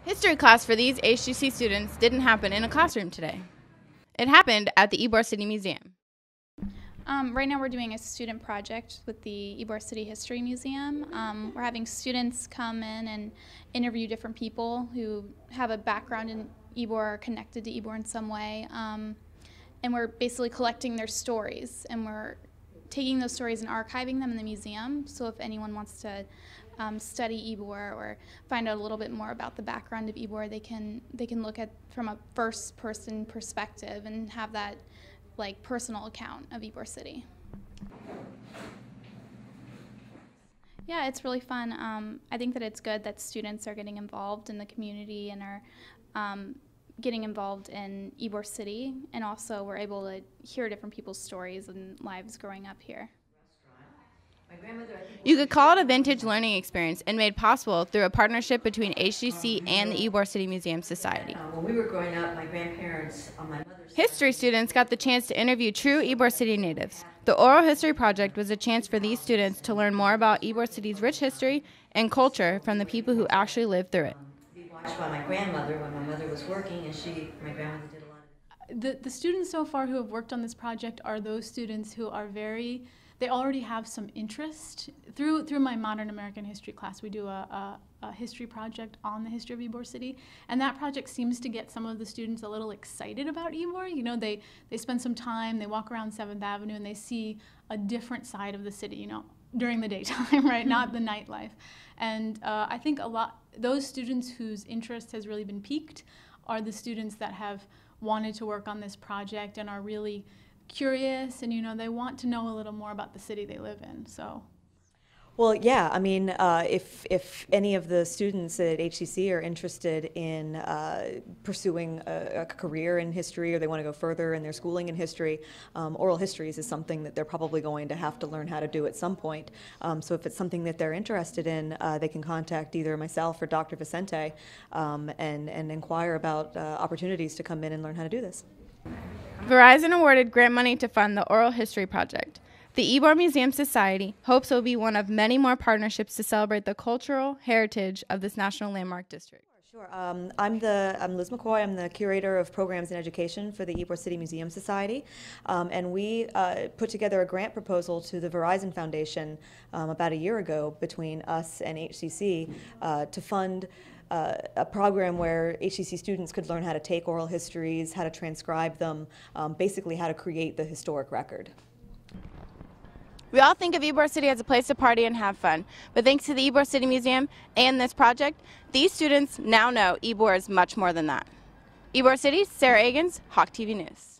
History class for these HCC students didn't happen in a classroom today. It happened at the Ybor City Museum. Right now we're doing a student project with the Ybor City History Museum. We're having students come in and interview different people who have a background in Ybor or connected to Ybor in some way. And we're basically collecting their stories, and we're taking those stories and archiving them in the museum. So if anyone wants to study Ybor or find out a little bit more about the background of Ybor, they can look at from a first-person perspective and have that like personal account of Ybor City. Yeah, it's really fun. I think that it's good that students are getting involved in the community and are getting involved in Ybor City, and also we're able to hear different people's stories and lives growing up here. You could call it a vintage learning experience and made possible through a partnership between HCC and the Ybor City Museum Society. When we were growing up, my grandparents on my mother's History students got the chance to interview true Ybor City natives. The Oral History Project was a chance for these students to learn more about Ybor City's rich history and culture from the people who actually lived through it. watched by my grandmother when my mother was working, and my grandmother did a lot of The students so far who have worked on this project are those students who are they already have some interest. Through my Modern American History class, we do a history project on the history of Ybor City, and that project seems to get some of the students a little excited about Ybor. You know, they spend some time, they walk around 7th Avenue, and they see a different side of the city, you know, during the daytime, right, not the nightlife. And I think those students whose interest has really been piqued are the students that have wanted to work on this project and are really curious, and you know, they want to know a little more about the city they live in. So, well, yeah, I mean, if any of the students at HCC are interested in pursuing a career in history, or they want to go further in their schooling in history, oral histories is something that they're probably going to have to learn how to do at some point. So if it's something that they're interested in, they can contact either myself or Dr. Vicente and inquire about opportunities to come in and learn how to do this. Verizon awarded grant money to fund the Oral History Project. The Ybor Museum Society hopes it will be one of many more partnerships to celebrate the cultural heritage of this National Landmark District. Sure. I'm Liz McCoy. I'm the Curator of Programs and Education for the Ybor City Museum Society. And we put together a grant proposal to the Verizon Foundation about a year ago between us and HCC to fund a program where HCC students could learn how to take oral histories, how to transcribe them, basically how to create the historic record. We all think of Ybor City as a place to party and have fun, but thanks to the Ybor City Museum and this project, these students now know Ybor is much more than that. Ybor City, Sarah Agins, Hawk TV News.